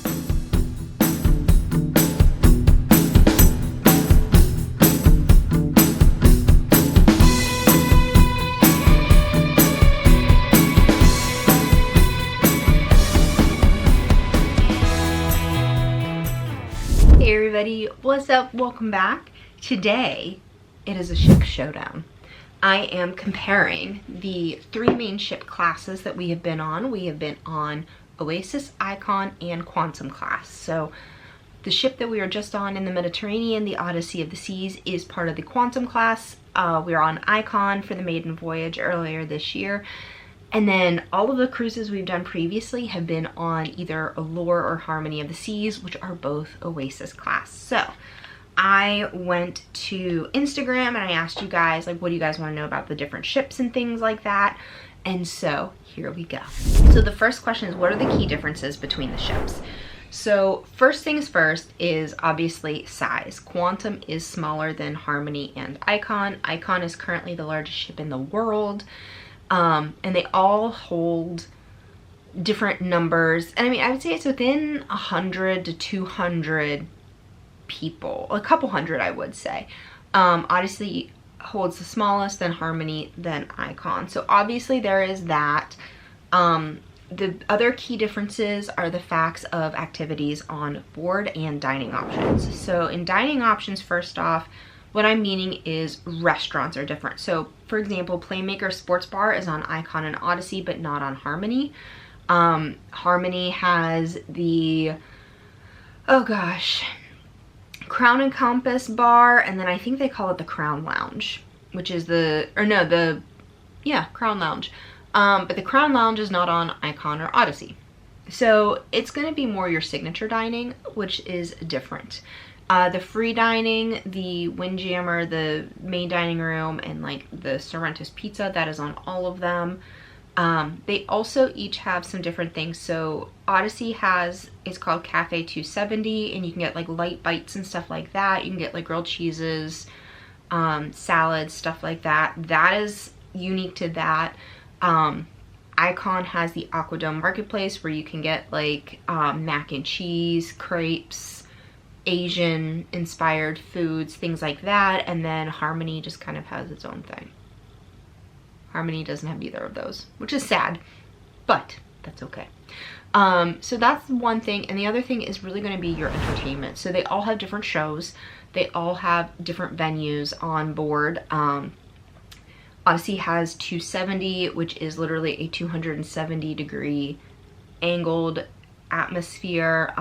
Hey everybody, what's up? Welcome back. Today it is a ship showdown. I am comparing the three main ship classes that we have been on. We have been on Oasis, Icon, and Quantum class. So the ship that we are just on in the Mediterranean, the Odyssey of the Seas, is part of the Quantum class. We are on Icon for the maiden voyage earlier this year. And then all of the cruises we've done previously have been on either Allure or Harmony of the Seas, which are both Oasis class. So I went to Instagram and I asked you guys, like, what do you guys want to know about the different ships and things like that? And so here we go. So the first question is, what are the key differences between the ships? So first things first is obviously size. Quantum is smaller than Harmony and Icon. Icon is currently the largest ship in the world. And they all hold different numbers. And I mean, I would say it's within 100 to 200 people, a couple hundred, I would say. Odyssey holds the smallest, then Harmony, then Icon. So obviously there is that. The other key differences are the facts of activities on board and dining options. So in dining options, first off, what I'm meaning is restaurants are different. So for example, Playmaker Sports Bar is on Icon and Odyssey, but not on Harmony. Harmony has the, oh gosh, Crown and Compass Bar, and then I think they call it the Crown Lounge, which is Crown Lounge. But the Crown Lounge is not on Icon or Odyssey. So it's gonna be more your signature dining, which is different. The free dining, the Windjammer, the main dining room, and like the Sorrento's Pizza, that is on all of them. They also each have some different things. So Odyssey has, it's called Cafe 270, and you can get like light bites and stuff like that. You can get like grilled cheeses, salads, stuff like that. That is unique to that. Icon has the Aquadome Marketplace, where you can get like mac and cheese, crepes, Asian inspired foods, things like that. And then Harmony just kind of has its own thing. Harmony doesn't have either of those, which is sad, but that's okay. So that's one thing. And the other thing is really going to be your entertainment. So they all have different shows. They all have different venues on board. Odyssey has 270, which is literally a 270-degree angled atmosphere.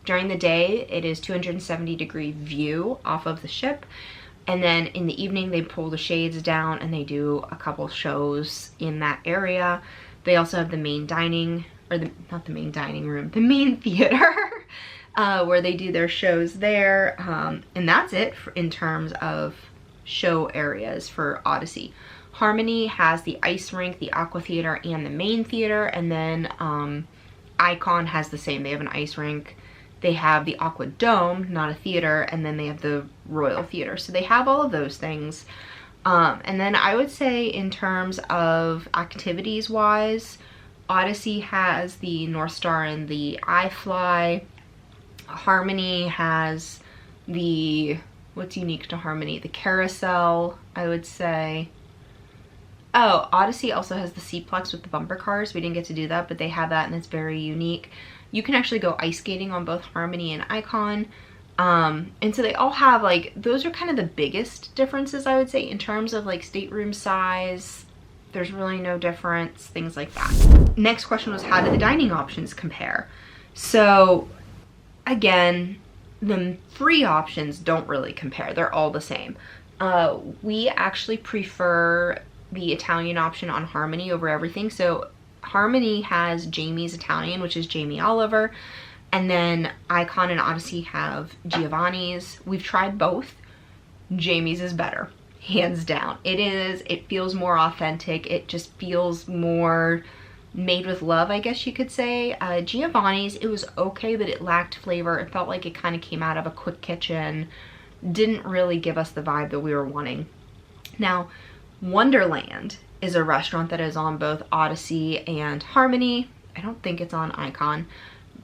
During the day, it is 270-degree view off of the ship, and then in the evening they pull the shades down and they do a couple shows in that area. They also have the main dining, or not the main dining room, the main theater, where they do their shows there, and that's it in terms of show areas for Odyssey. Harmony has the ice rink, the aqua theater, and the main theater, and then Icon has the same. They have an ice rink, they have the Aqua Dome, not a theater, and then they have the Royal Theater. So they have all of those things. And then I would say in terms of activities wise, Odyssey has the North Star and the iFly. Harmony has the, what's unique to Harmony? The Carousel, I would say. Oh, Odyssey also has the Seaplex with the bumper cars. We didn't get to do that, but they have that and it's very unique. You can actually go ice skating on both Harmony and Icon. And so they all have, like, those are kind of the biggest differences, I would say, in terms of like stateroom size. There's really no difference, things like that. Next question was, how do the dining options compare? So again, the free options don't really compare. They're all the same. We actually prefer the Italian option on Harmony over everything. So Harmony has Jamie's Italian, which is Jamie Oliver, and then Icon and Odyssey have Giovanni's. We've tried both. Jamie's is better, hands down. It feels more authentic. It just feels more made with love, I guess you could say. Giovanni's, it was okay, but it lacked flavor. It felt like it kind of came out of a quick kitchen. Didn't really give us the vibe that we were wanting. Now, Wonderland is a restaurant that is on both Odyssey and Harmony. I don't think it's on Icon,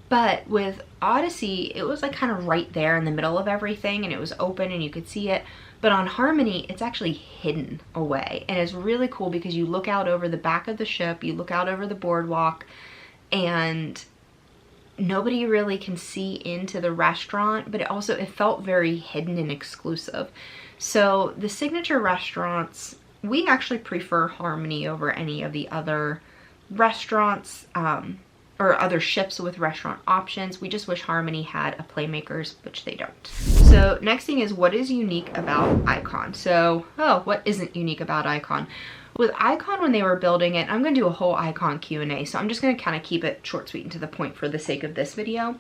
But with Odyssey, it was like kind of right there in the middle of everything, and it was open and you could see it. But on Harmony, it's actually hidden away, and it's really cool because you look out over the back of the ship, you look out over the boardwalk, and nobody really can see into the restaurant, but it felt very hidden and exclusive. So the signature restaurants, we actually prefer Harmony over any of the other restaurants or other ships with restaurant options. We just wish Harmony had a Playmakers, which they don't. So next thing is, what is unique about Icon? So, what isn't unique about Icon? With Icon, when they were building it, I'm going to do a whole Icon Q&A, so I'm just going to kind of keep it short, sweet, and to the point for the sake of this video.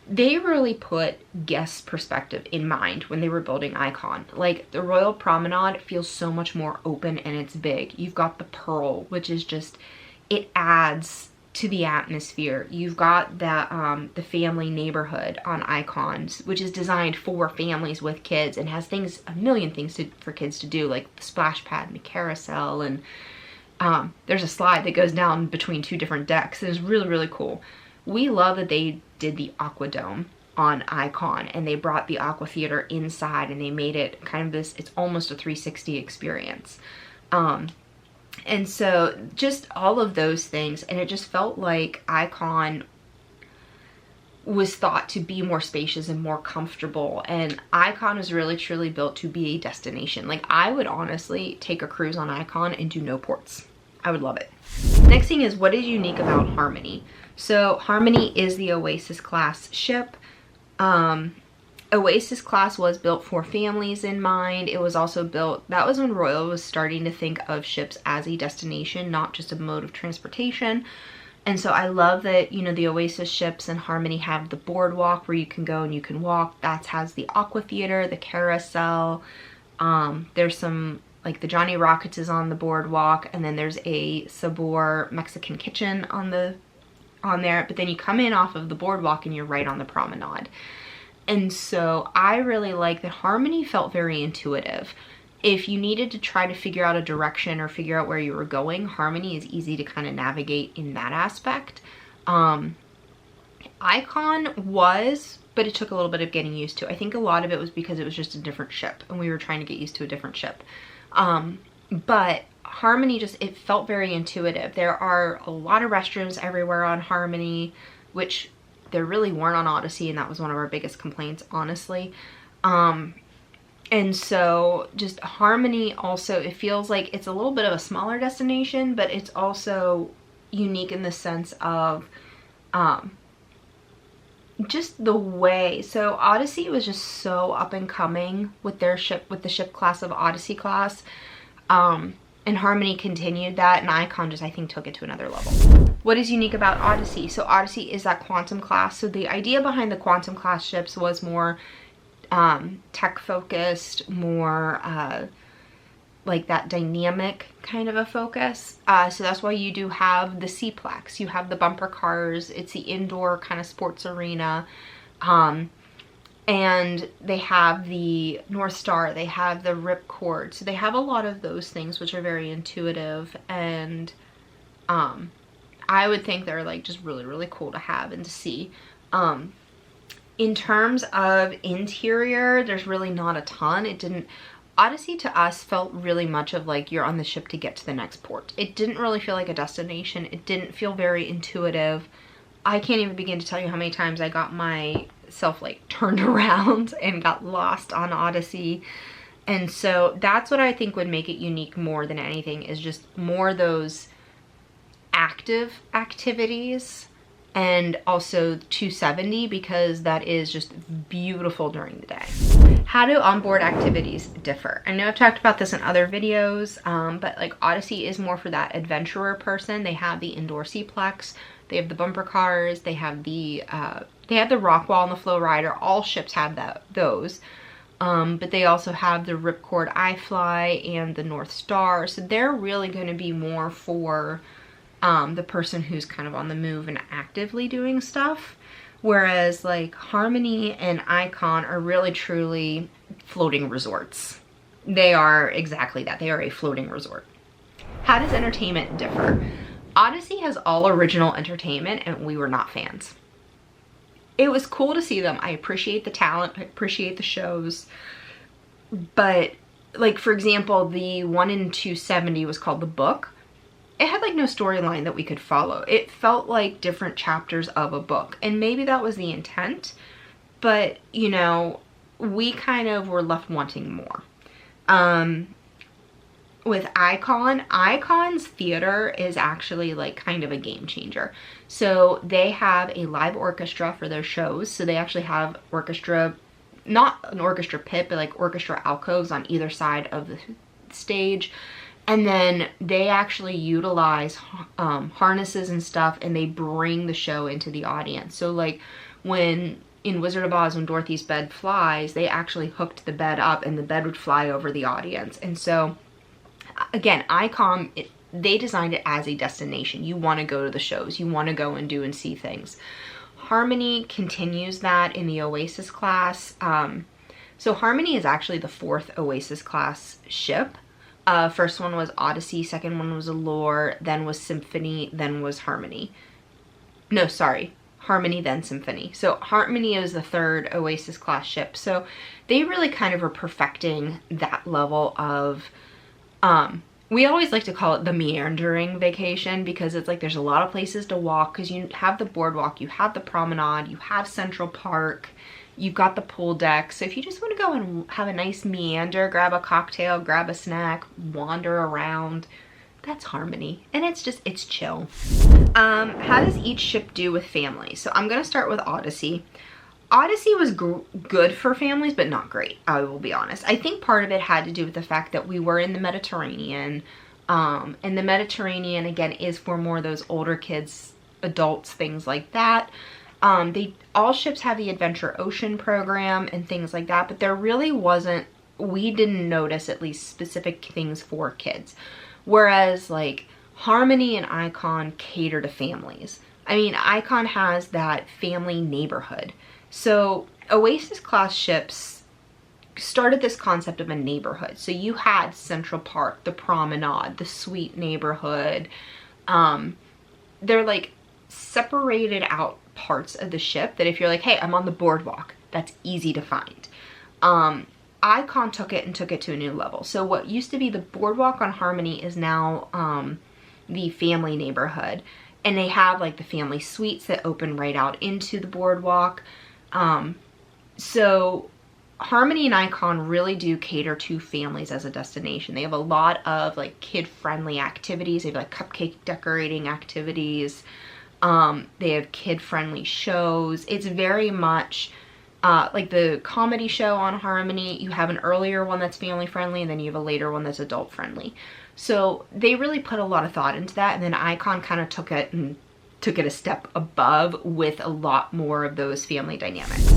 They really put guest perspective in mind when they were building Icon. Like, the Royal Promenade feels so much more open and it's big. You've got the Pearl, which is just, it adds to the atmosphere. You've got that the family neighborhood on Icons, which is designed for families with kids and has things, a million things for kids to do, like the splash pad and the carousel, and there's a slide that goes down between two different decks. It's really, really cool. We love that they did the Aqua Dome on Icon, and they brought the Aqua Theater inside, and they made it kind of this, it's almost a 360 experience. And so just all of those things, and it just felt like Icon was thought to be more spacious and more comfortable, and Icon is really truly built to be a destination. Like, I would honestly take a cruise on Icon and do no ports. I would love it. Next thing is, what is unique about Harmony? So Harmony is the Oasis class ship. Oasis class was built for families in mind. It was also built, that was when Royal was starting to think of ships as a destination, not just a mode of transportation. And so I love that, you know, the Oasis ships and Harmony have the boardwalk where you can go and you can walk. That has the Aqua Theater, the carousel. There's some, like, the Johnny Rockets is on the boardwalk, and then there's a Sabor Mexican kitchen on there. But then you come in off of the boardwalk and you're right on the promenade. And so I really like that Harmony felt very intuitive. If you needed to try to figure out a direction or figure out where you were going, Harmony is easy to kind of navigate in that aspect. Icon was, but it took a little bit of getting used to. I think a lot of it was because it was just a different ship and we were trying to get used to a different ship. But Harmony just, it felt very intuitive. There are a lot of restrooms everywhere on Harmony, which there really weren't on Odyssey, and that was one of our biggest complaints, honestly. And so just Harmony also, it feels like it's a little bit of a smaller destination, but it's also unique in the sense of just the way. So Odyssey was just so up and coming with their ship, with the ship class of Odyssey class. And Harmony continued that, and Icon just, I think, took it to another level. What is unique about Odyssey? So Odyssey is that quantum class. So the idea behind the quantum class ships was more tech focused, more like that dynamic kind of a focus. So that's why you do have the Seaplex, you have the bumper cars, it's the indoor kind of sports arena. And they have the North Star, they have the ripcord. So they have a lot of those things which are very intuitive, and I would think they're like just really, really cool to have and to see. In terms of interior, there's really not a ton. Odyssey to us felt really much of like you're on the ship to get to the next port. It didn't really feel like a destination. It didn't feel very intuitive. I can't even begin to tell you how many times I got myself like turned around and got lost on Odyssey. And so that's what I think would make it unique more than anything, is just more those active activities, and also 270, because that is just beautiful during the day. How do onboard activities differ? I know I've talked about this in other videos, but like Odyssey is more for that adventurer person. They have the indoor Seaplex, they have the bumper cars, they have the rock wall and the flow rider. All ships have those. But they also have the ripcord iFly and the North Star. So they're really going to be more for the person who's kind of on the move and actively doing stuff. Whereas like Harmony and Icon are really truly floating resorts. They are exactly that. They are a floating resort. How does entertainment differ? Odyssey has all original entertainment, and we were not fans. it was cool to see them. I appreciate the talent, I appreciate the shows, but like for example, the one in 270 was called The Book. It had like no storyline that we could follow. It felt like different chapters of a book, and maybe that was the intent, but you know, we kind of were left wanting more. With Icon's theater is actually like kind of a game changer. So they have a live orchestra for their shows. So they actually have orchestra, not an orchestra pit, but like orchestra alcoves on either side of the stage. And then they actually utilize harnesses and stuff, and they bring the show into the audience. So like when in Wizard of Oz, when Dorothy's bed flies, they actually hooked the bed up and the bed would fly over the audience. And so again, Icon, they designed it as a destination. You want to go to the shows, you want to go and do and see things. Harmony continues that in the Oasis class. So Harmony is actually the 4th Oasis class ship. First one was Odyssey, second one was Allure, then was Symphony, then was Harmony. No, sorry. Harmony, then Symphony. So Harmony is the 3rd Oasis class ship. So they really kind of are perfecting that level of, we always like to call it the meandering vacation, because it's like there's a lot of places to walk, because you have the boardwalk, you have the promenade, you have Central Park, you've got the pool deck. So if you just want to go and have a nice meander, grab a cocktail, grab a snack, wander around, that's Harmony. And it's just, it's chill. How does each ship do with families? So I'm going to start with Odyssey. Odyssey was good for families, but not great, I will be honest. I think part of it had to do with the fact that we were in the Mediterranean. And the Mediterranean, again, is for more of those older kids, adults, things like that. All ships have the Adventure Ocean program and things like that, but there really wasn't, we didn't notice at least specific things for kids. Whereas like Harmony and Icon cater to families. I mean, Icon has that family neighborhood. So Oasis class ships started this concept of a neighborhood. So you had Central Park, the promenade, the sweet neighborhood. They're like separated out parts of the ship that if you're like, hey, I'm on the boardwalk, that's easy to find. Icon took it to a new level. So what used to be the boardwalk on Harmony is now the family neighborhood. And they have like the family suites that open right out into the boardwalk. So Harmony and Icon really do cater to families as a destination. They have a lot of like kid-friendly activities. They have like cupcake decorating activities. They have kid-friendly shows. It's very much like the comedy show on Harmony. You have an earlier one that's family-friendly, and then you have a later one that's adult-friendly. So they really put a lot of thought into that, and then Icon kind of took it a step above with a lot more of those family dynamics.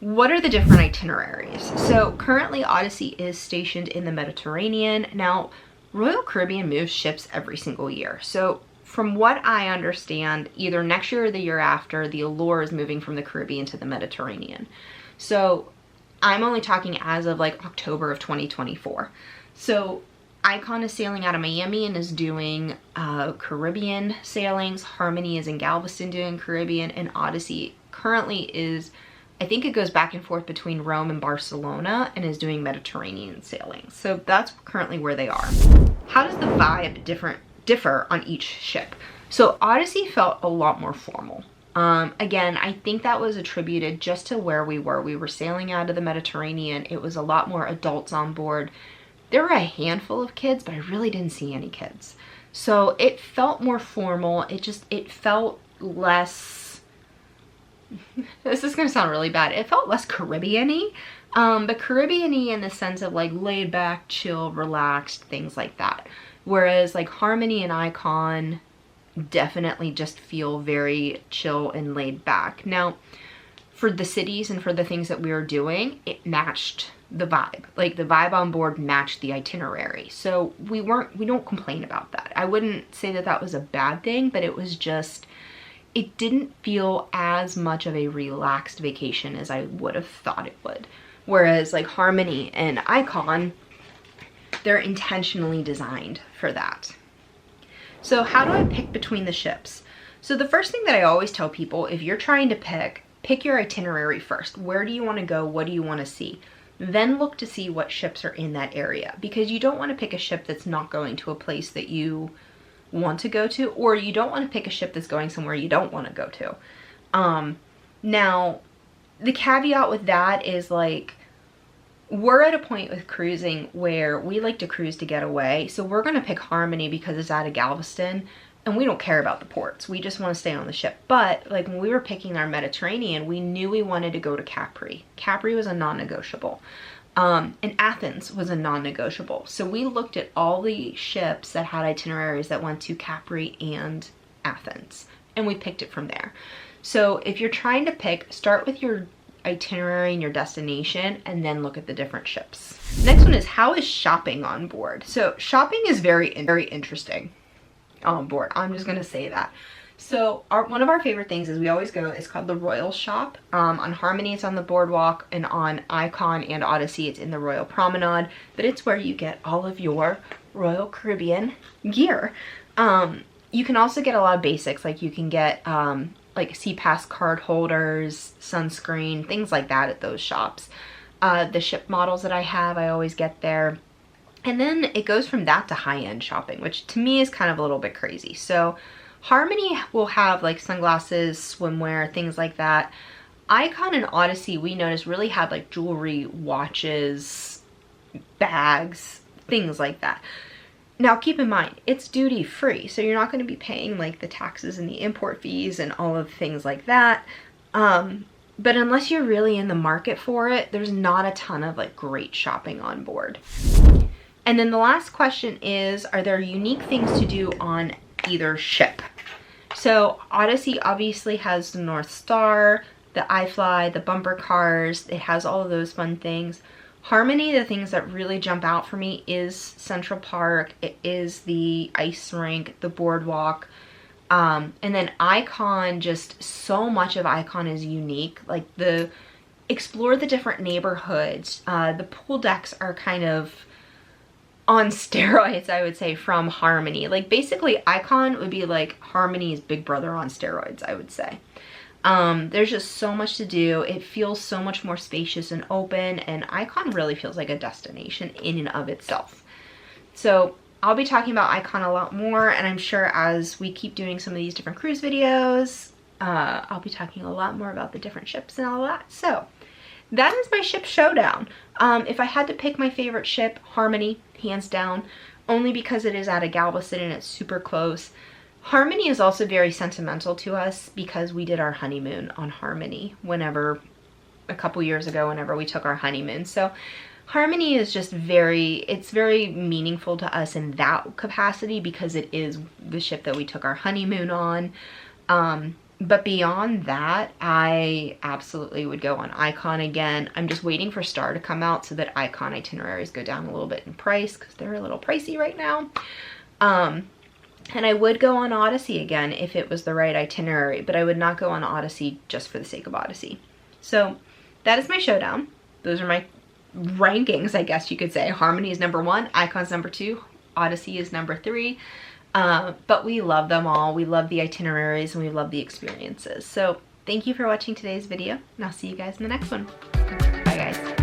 What are the different itineraries? So currently Odyssey is stationed in the Mediterranean. Now, Royal Caribbean moves ships every single year. So from what I understand, either next year or the year after, the Allure is moving from the Caribbean to the Mediterranean. So I'm only talking as of like October of 2024. So Icon is sailing out of Miami and is doing Caribbean sailings. Harmony is in Galveston doing Caribbean, and Odyssey currently is, I think it goes back and forth between Rome and Barcelona and is doing Mediterranean sailings. So that's currently where they are. How does the vibe differ on each ship? So Odyssey felt a lot more formal. Again, I think that was attributed just to where we were. We were sailing out of the Mediterranean. It was a lot more adults on board. There were a handful of kids, but I really didn't see any kids. So it felt more formal. It felt less, this is gonna sound really bad. It felt less Caribbean-y. But Caribbean-y in the sense of like laid back, chill, relaxed, things like that. Whereas like Harmony and Icon definitely just feel very chill and laid back. Now, for the cities and for the things that we were doing, it matched the vibe. Like the vibe on board matched the itinerary. So we don't complain about that. I wouldn't say that that was a bad thing, but it was just, it didn't feel as much of a relaxed vacation as I would have thought it would. Whereas like Harmony and Icon, they're intentionally designed for that. So how do I pick between the ships? So the first thing that I always tell people, if you're trying to pick pick your itinerary first. Where do you want to go? What do you want to see? Then look to see what ships are in that area, because you don't want to pick a ship that's not going to a place that you want to go to, or you don't want to pick a ship that's going somewhere you don't want to go to. Now, the caveat with that is, like, we're at a point with cruising where we like to cruise to get away. So we're going to pick Harmony because it's out of Galveston and we don't care about the ports. We just want to stay on the ship. But like when we were picking our Mediterranean, we knew we wanted to go to Capri. Capri was a non-negotiable. And Athens was a non-negotiable. So we looked at all the ships that had itineraries that went to Capri and Athens, and we picked it from there. So if you're trying to pick, start with your itinerary and your destination, and then look at the different ships. Next one is, how is shopping on board? So shopping is very interesting on board. I'm just gonna say that. So one of our favorite things is we always go, it's called the Royal Shop. On Harmony it's on the boardwalk, and on Icon and Odyssey it's in the Royal Promenade, but it's where you get all of your Royal Caribbean gear. You can also get a lot of basics, like you can get like SeaPass card holders, sunscreen, things like that at those shops. The ship models that I have, I always get there. And then it goes from that to high-end shopping, which to me is kind of a little bit crazy. So Harmony will have like sunglasses, swimwear, things like that. Icon and Odyssey, we noticed, really had like jewelry, watches, bags, things like that. Now keep in mind, it's duty free, so you're not going to be paying like the taxes and the import fees and all of things like that. But unless you're really in the market for it, there's not a ton of like great shopping on board. And then the last question is, are there unique things to do on either ship? So Odyssey obviously has the North Star, the iFly, the bumper cars. It has all of those fun things. Harmony, the things that really jump out for me is Central Park. It is the ice rink, the boardwalk. And then Icon, just so much of Icon is unique. Like explore the different neighborhoods. The pool decks are kind of on steroids, I would say, from Harmony. Like basically Icon would be like Harmony's big brother on steroids, I would say. There's just so much to do. It feels so much more spacious and open, and Icon really feels like a destination in and of itself. So I'll be talking about Icon a lot more, and I'm sure as we keep doing some of these different cruise videos, I'll be talking a lot more about the different ships and all that. So that is my ship showdown. If I had to pick my favorite ship, Harmony, hands down, only because it is out of Galveston and it's super close. Harmony is also very sentimental to us because we did our honeymoon on Harmony a couple years ago, whenever we took our honeymoon. So Harmony is just it's very meaningful to us in that capacity because it is the ship that we took our honeymoon on. But beyond that, I absolutely would go on Icon again. I'm just waiting for Star to come out so that Icon itineraries go down a little bit in price because they're a little pricey right now. And I would go on Odyssey again if it was the right itinerary, but I would not go on Odyssey just for the sake of Odyssey. So that is my showdown. Those are my rankings, I guess you could say. Harmony is number 1, Icon's number 2, Odyssey is number 3. But we love them all. We love the itineraries and we love the experiences. So thank you for watching today's video, and I'll see you guys in the next one. Bye guys.